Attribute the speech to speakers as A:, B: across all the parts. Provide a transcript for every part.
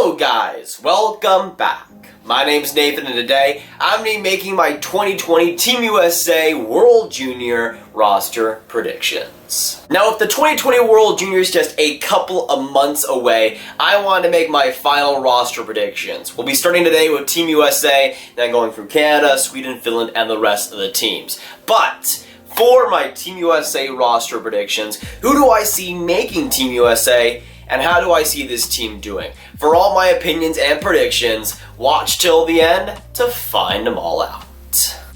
A: Hello guys, welcome back. My name's Nathan and today I'm going to be making my 2020 Team USA World Junior roster predictions. Now with the 2020 World Juniors just a couple of months away, I wanted to make my final roster predictions. We'll be starting today with Team USA, then going through Canada, Sweden, Finland, and the rest of the teams. But for my Team USA roster predictions, who do I see making Team USA? And how do I see this team doing? For all my opinions and predictions, watch till the end to find them all out.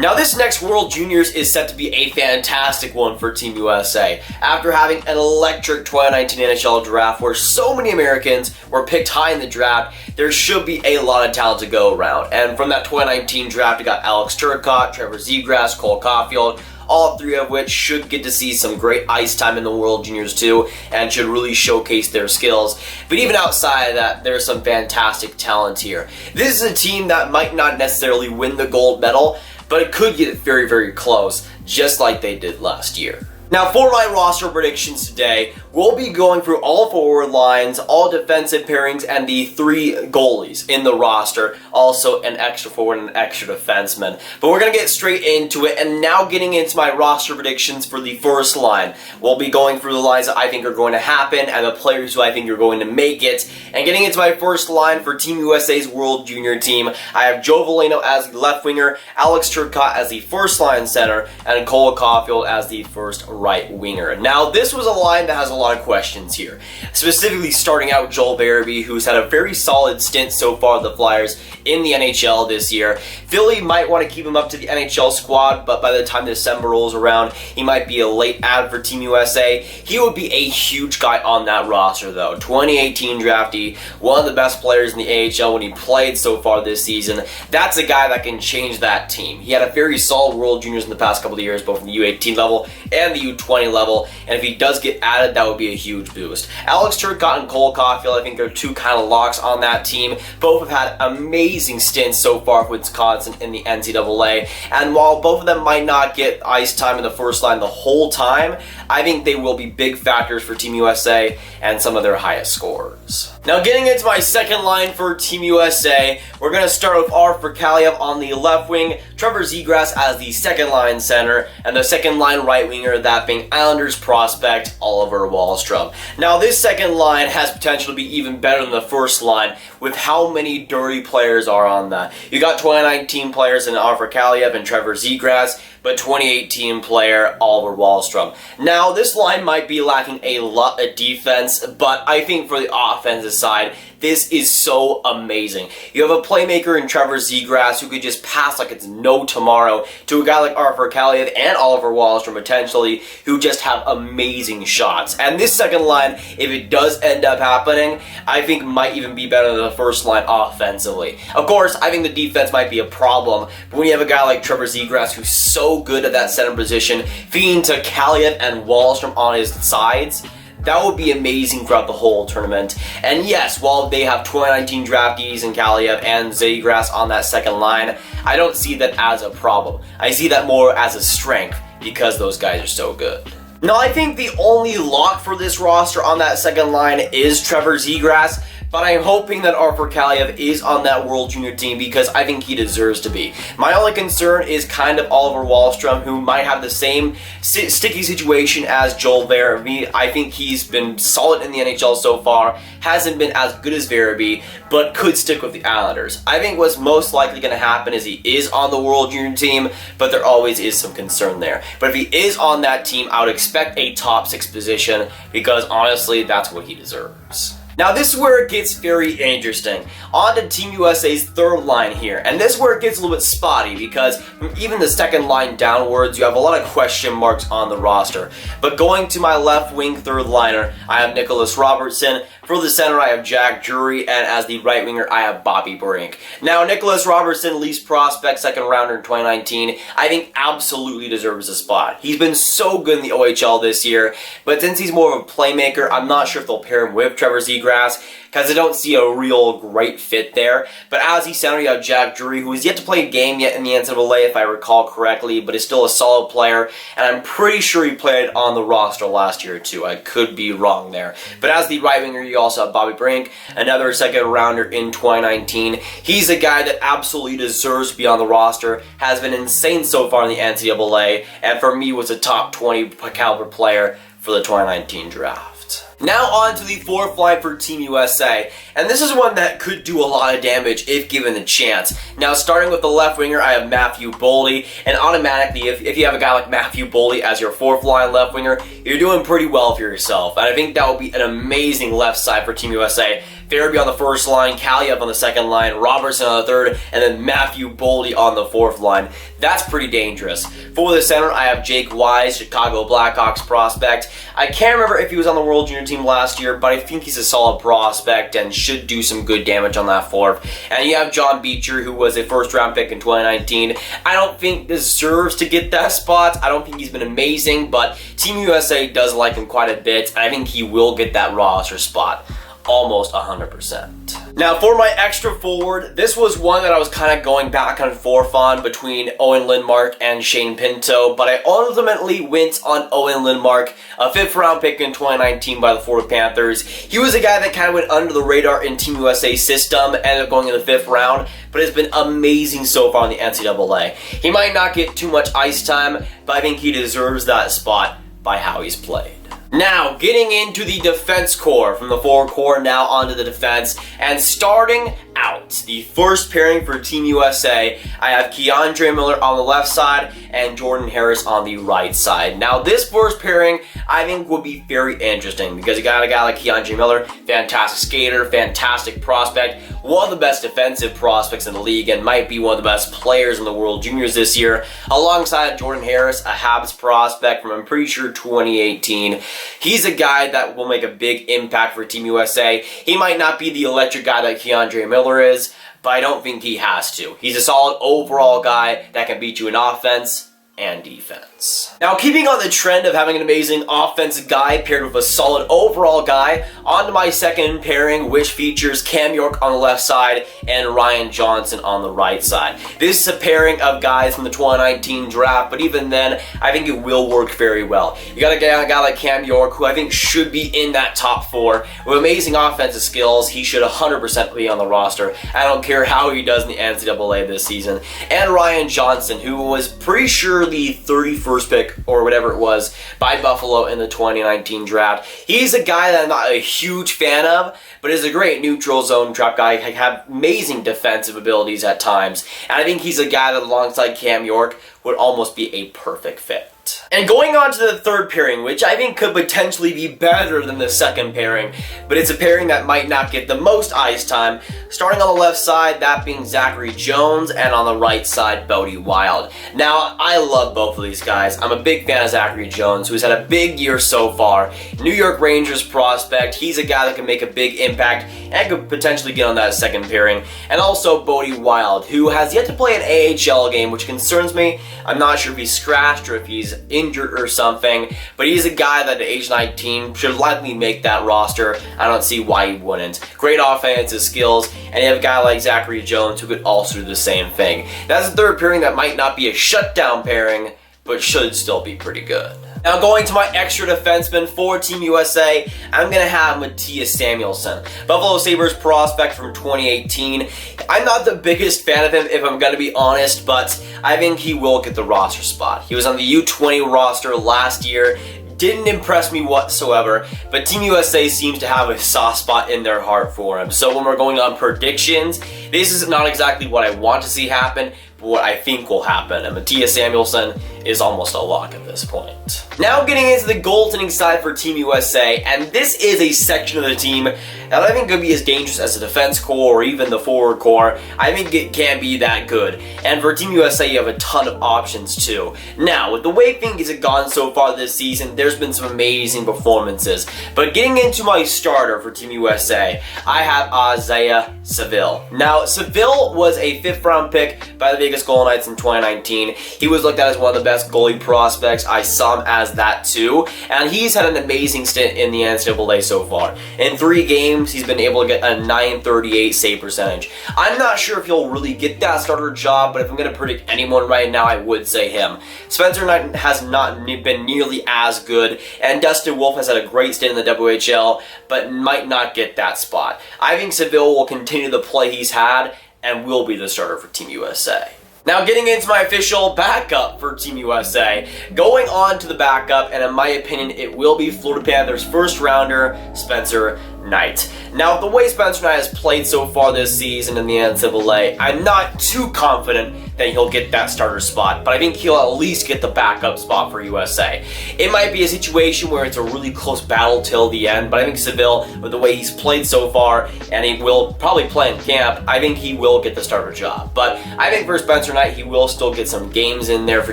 A: Now this next World Juniors is set to be a fantastic one for Team USA. After having an electric 2019 NHL draft where so many Americans were picked high in the draft, there should be a lot of talent to go around. And from that 2019 draft, we got Alex Turcotte, Trevor Zegras, Caufield, all three of which should get to see some great ice time in the World Juniors too, and should really showcase their skills. But even outside of that, there's some fantastic talent here. This is a team that might not necessarily win the gold medal, but it could get very, very close, just like they did last year. Now for my roster predictions today, we'll be going through all forward lines, all defensive pairings, and the 3 goalies in the roster. Also an extra forward and an extra defenseman. But we're going to get straight into it, and now getting into my roster predictions for the first line. We'll be going through the lines that I think are going to happen, and the players who I think are going to make it. And getting into my first line for Team USA's World Junior team, I have Joe Veleno as the left winger, Alex Turcotte as the first line center, and Cole Caufield as the first right winger. Now this was a line that has a lot of questions here, specifically starting out Joel Barabee, who's had a very solid stint so far with the Flyers in the NHL this year. Philly might want to keep him up to the NHL squad, but by the time December rolls around, he might be a late add for Team USA. He would be a huge guy on that roster though. 2018 draftee, one of the best players in the AHL when he played so far this season. That's a guy that can change that team. He had a very solid World Juniors in the past couple of years, both in the U18 level and the U20 level, and if he does get added, that would be a huge boost. Alex Turcotte and Cole Caufield, I think, are 2 kind of locks on that team. Both have had amazing stints so far for Wisconsin in the NCAA, and while both of them might not get ice time in the first line the whole time, I think they will be big factors for Team USA and some of their highest scorers. Now getting into my second line for Team USA, we're going to start with Arthur Kaliev on the left wing, Trevor Zegras as the second line center, and the second line right winger, that being Islanders prospect Oliver Wahlstrom. Now this second line has potential to be even better than the first line with how many dirty players are on that. You got 2019 players in Arthur Kaliev and Trevor Zegras, but 2018 player Oliver Wahlstrom. Now this line might be lacking a lot of defense, but I think for the offensive side, this is so amazing. You have a playmaker in Trevor Zegras who could just pass like it's no tomorrow to a guy like Arthur Kaliev and Oliver Wahlstrom potentially, who just have amazing shots. And this second line, if it does end up happening, I think might even be better than the first line offensively. Of course, I think the defense might be a problem, but when you have a guy like Trevor Zegras who's so good at that center position, feeding to Kaliev and Wahlstrom on his sides, that would be amazing throughout the whole tournament. And yes, while they have 2019 draftees in Kaliev and Zegras on that second line, I don't see that as a problem. I see that more as a strength because those guys are so good. Now I think the only lock for this roster on that second line is Trevor Zegras, but I'm hoping that Arthur Kaliev is on that World Junior team because I think he deserves to be. My only concern is kind of Oliver Wahlstrom, who might have the same sticky situation as Joel Barabee. I think he's been solid in the NHL so far, hasn't been as good as Barabee, but could stick with the Islanders. I think what's most likely going to happen is he is on the World Junior team, but there always is some concern there. But if he is on that team, I would expect a top 6 position because honestly, that's what he deserves. Now this is where it gets very interesting. On to Team USA's third line here, and this is where it gets a little bit spotty because from even the second line downwards, you have a lot of question marks on the roster. But going to my left wing third liner, I have Nicholas Robertson. For the center, I have Jack Drury, and as the right winger, I have Bobby Brink. Now, Nicholas Robertson, least prospect, second rounder in 2019, I think absolutely deserves a spot. He's been so good in the OHL this year, but since he's more of a playmaker, I'm not sure if they'll pair him with Trevor Zegras, because I don't see a real great fit there. But as the center, you have Jack Drury, who has yet to play a game yet in the NCAA, if I recall correctly, but is still a solid player, and I'm pretty sure he played on the roster last year too. I could be wrong there. But as the right winger, you also have Bobby Brink, another second rounder in 2019. He's a guy that absolutely deserves to be on the roster, has been insane so far in the NCAA, and for me was a top 20 caliber player for the 2019 draft. Now on to the fourth line for Team USA, and this is one that could do a lot of damage if given the chance. Now starting with the left winger, I have Matthew Boldy, and automatically if you have a guy like Matthew Boldy as your fourth line left winger, you're doing pretty well for yourself, and I think that would be an amazing left side for Team USA. Farabee on the first line, Kaliev on the second line, Robertson on the third, and then Matthew Boldy on the fourth line. That's pretty dangerous. For the center, I have Jake Wise, Chicago Blackhawks prospect. I can't remember if he was on the World Junior team last year, but I think he's a solid prospect and should do some good damage on that fourth. And you have John Beecher, who was a first-round pick in 2019. I don't think deserves to get that spot. I don't think he's been amazing, but Team USA does like him quite a bit, and I think he will get that roster spot. Almost 100%. Now for my extra forward, this was one that I was kind of going back and forth on between Owen Lindmark and Shane Pinto, but I ultimately went on Owen Lindmark, a 5th round pick in 2019 by the Florida Panthers. He was a guy that kind of went under the radar in Team USA system, ended up going in the 5th round, but has been amazing so far in the NCAA. He might not get too much ice time, but I think he deserves that spot by how he's played. Now, getting into the defense core, from the forward core now onto the defense, and starting out, the first pairing for Team USA, I have Keandre Miller on the left side and Jordan Harris on the right side. Now, this first pairing, I think, would be very interesting because you got a guy like Keandre Miller, fantastic skater, fantastic prospect, one of the best defensive prospects in the league, and might be one of the best players in the World Juniors this year, alongside Jordan Harris, a Habs prospect from, I'm pretty sure, 2018. He's a guy that will make a big impact for Team USA. He might not be the electric guy that Keandre Miller is, but I don't think he has to. He's a solid overall guy that can beat you in offense and defense. Now, keeping on the trend of having an amazing offensive guy paired with a solid overall guy, on to my second pairing, which features Cam York on the left side and Ryan Johnson on the right side. This is a pairing of guys from the 2019 draft, but even then, I think it will work very well. You got a guy like Cam York, who I think should be in that top 4. With amazing offensive skills, he should 100% be on the roster. I don't care how he does in the NCAA this season. And Ryan Johnson, who was pretty sure the 31st pick or whatever it was by Buffalo in the 2019 draft. He's a guy that I'm not a huge fan of, but is a great neutral zone trap guy. He have amazing defensive abilities at times, and I think he's a guy that alongside Cam York would almost be a perfect fit. And going on to the third pairing, which I think could potentially be better than the second pairing, but it's a pairing that might not get the most ice time. Starting on the left side, that being Zachary Jones, and on the right side, Bodie Wild. Now, I love both of these guys. I'm a big fan of Zachary Jones, who's had a big year so far. New York Rangers prospect. He's a guy that can make a big impact and could potentially get on that second pairing. And also Bodie Wild, who has yet to play an AHL game, which concerns me. I'm not sure if he's scratched or if he's injured or something, but he's a guy that at age 19 should likely make that roster. I don't see why he wouldn't. Great offensive skills, and you have a guy like Zachary Jones who could also do the same thing. That's the third pairing that might not be a shutdown pairing, but should still be pretty good. Now going to my extra defenseman for Team USA, I'm going to have Mattias Samuelsson, Buffalo Sabres prospect from 2018. I'm not the biggest fan of him, if I'm going to be honest, but I think he will get the roster spot. He was on the U20 roster last year. Didn't impress me whatsoever, but Team USA seems to have a soft spot in their heart for him. So when we're going on predictions, this is not exactly what I want to see happen, but what I think will happen. And Mattias Samuelsson is almost a lock at this point. Now getting into the goaltending side for Team USA, and this is a section of the team that I think could be as dangerous as the defense core or even the forward core. I think it can be that good. And for Team USA, you have a ton of options too. Now, with the way things have gone so far this season, there's been some amazing performances. But getting into my starter for Team USA, I have Isaiah Saville. Now, Saville was a 5th round pick by the Vegas Golden Knights in 2019. He was looked at as one of the best goalie prospects. I saw him as that too, and he's had an amazing stint in the NCAA so far. In 3 games, he's been able to get a .938 save percentage. I'm not sure if he'll really get that starter job, but if I'm going to predict anyone right now, I would say him. Spencer Knight has not been nearly as good, and Dustin Wolf has had a great stint in the WHL, but might not get that spot. I think Seville will continue the play he's had and will be the starter for Team USA. Now getting into my official backup for Team USA, going on to the backup, and in my opinion, it will be Florida Panthers first rounder, Spencer Knight. Now, the way Spencer Knight has played so far this season in the NCAA, I'm not too confident that he'll get that starter spot, but I think he'll at least get the backup spot for USA. It might be a situation where it's a really close battle till the end, but I think Seville, with the way he's played so far, and he will probably play in camp, I think he will get the starter job. But I think for Spencer Knight, he will still get some games in there for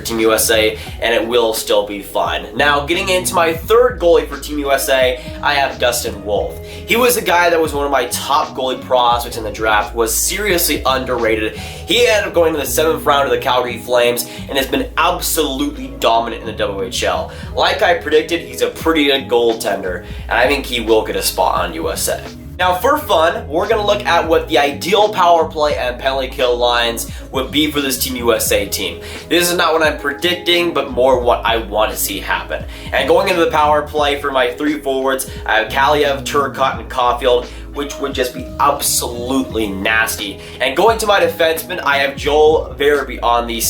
A: Team USA, and it will still be fun. Now, getting into my third goalie for Team USA, I have Dustin Wolf. He was a guy that was one of my top goalie prospects in the draft, was seriously underrated. He ended up going to the 7th round of the Calgary Flames and has been absolutely dominant in the WHL. Like I predicted, he's a pretty good goaltender, and I think he will get a spot on USA. Now for fun, we're going to look at what the ideal power play and penalty kill lines would be for this Team USA team. This is not what I'm predicting, but more what I want to see happen. And going into the power play for my 3 forwards, I have Kaliev, Turcotte, and Caufield, which would just be absolutely nasty. And going to my defenseman, I have Joel Verby on the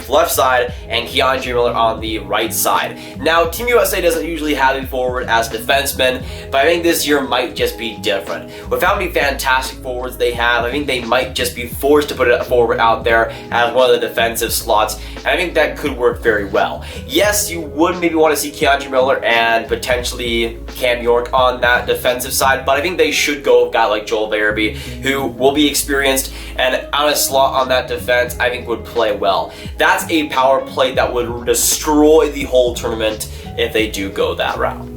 A: left side and Keandre Miller on the right side. Now, Team USA doesn't usually have a forward as defenseman, but I think this year might just be different. With how many fantastic forwards they have, I think they might just be forced to put a forward out there as one of the defensive slots, and I think that could work very well. Yes, you would maybe want to see Keandre Miller and potentially Cam York on that defensive side, but I think they should go with a guy like Joel Verby, who will be experienced and on a slot on that defense, I think would play well. That's a power play that would destroy the whole tournament if they do go that route.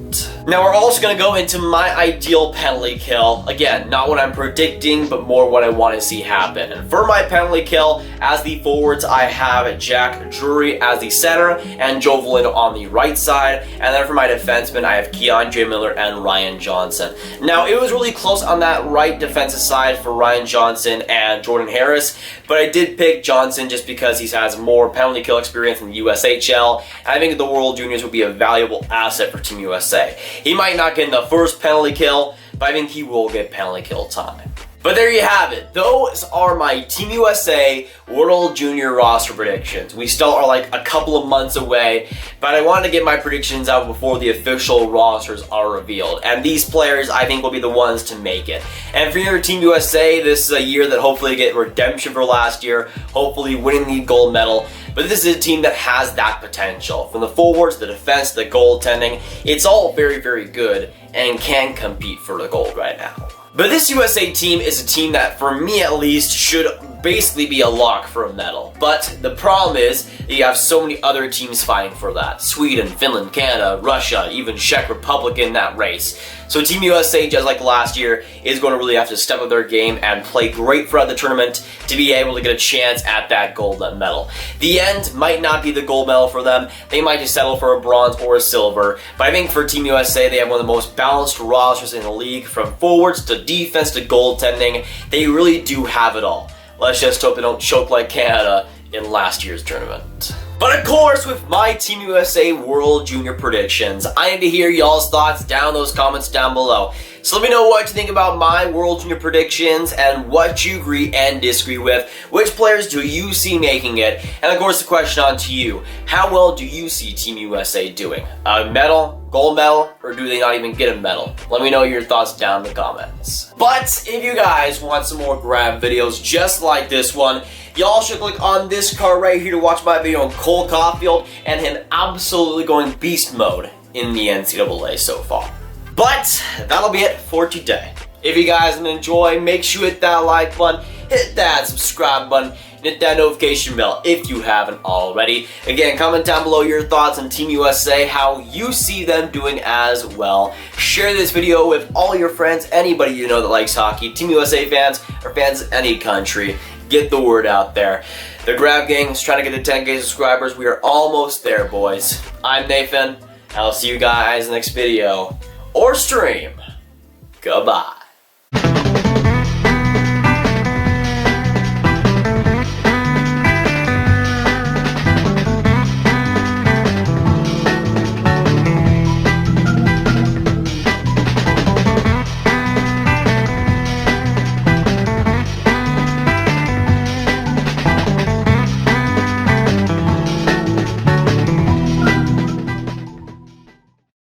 A: Now we're also going to go into my ideal penalty kill. Again, not what I'm predicting, but more what I want to see happen. And for my penalty kill, as the forwards, I have Jack Drury as the center and Joe Veleno on the right side. And then for my defensemen, I have Keandre Miller and Ryan Johnson. Now, it was really close on that right defensive side for Ryan Johnson and Jordan Harris, but I did pick Johnson just because he has more penalty kill experience in the USHL. And I think the World Juniors would be a valuable asset for Team USA. He might not get in the first penalty kill, but I think he will get penalty kill time. But there you have it. Those are my Team USA World Junior roster predictions. We still are like a couple of months away, but I wanted to get my predictions out before the official rosters are revealed. And these players, I think, will be the ones to make it. And for your Team USA, this is a year that hopefully get redemption for last year, hopefully winning the gold medal. But this is a team that has that potential. From the forwards, the defense, the goaltending, it's all very, very good and can compete for the gold right now. But this USA team is a team that, for me at least, should basically be a lock for a medal. But the problem is that you have so many other teams fighting for that. Sweden, Finland, Canada, Russia, even Czech Republic in that race. So Team USA, just like last year, is going to really have to step up their game and play great throughout the tournament to be able to get a chance at that gold medal. The end might not be the gold medal for them. They might just settle for a bronze or a silver. But I think for Team USA, they have one of the most balanced rosters in the league, from forwards to defense to goaltending. They really do have it all. Let's just hope they don't choke like Canada in last year's tournament. But of course, with my Team USA World Junior predictions, I need to hear y'all's thoughts down in those comments down below. So let me know what you think about my World Junior predictions and what you agree and disagree with. Which players do you see making it? And of course, the question on to you. How well do you see Team USA doing? A medal, gold medal, or do they not even get a medal? Let me know your thoughts down in the comments. But if you guys want some more Grav videos just like this one, y'all should click on this card right here to watch my video on Cole Caufield and him absolutely going beast mode in the NCAA so far. But that'll be it for today. If you guys enjoy, make sure you hit that like button, hit that subscribe button, and hit that notification bell if you haven't already. Again, comment down below your thoughts on Team USA, how you see them doing as well. Share this video with all your friends, anybody you know that likes hockey, Team USA fans, or fans of any country. get the word out there. The Grav gang is trying to get to 10K subscribers. We are almost there, boys. I'm Nathan, and I'll see you guys in the next video or stream. Goodbye.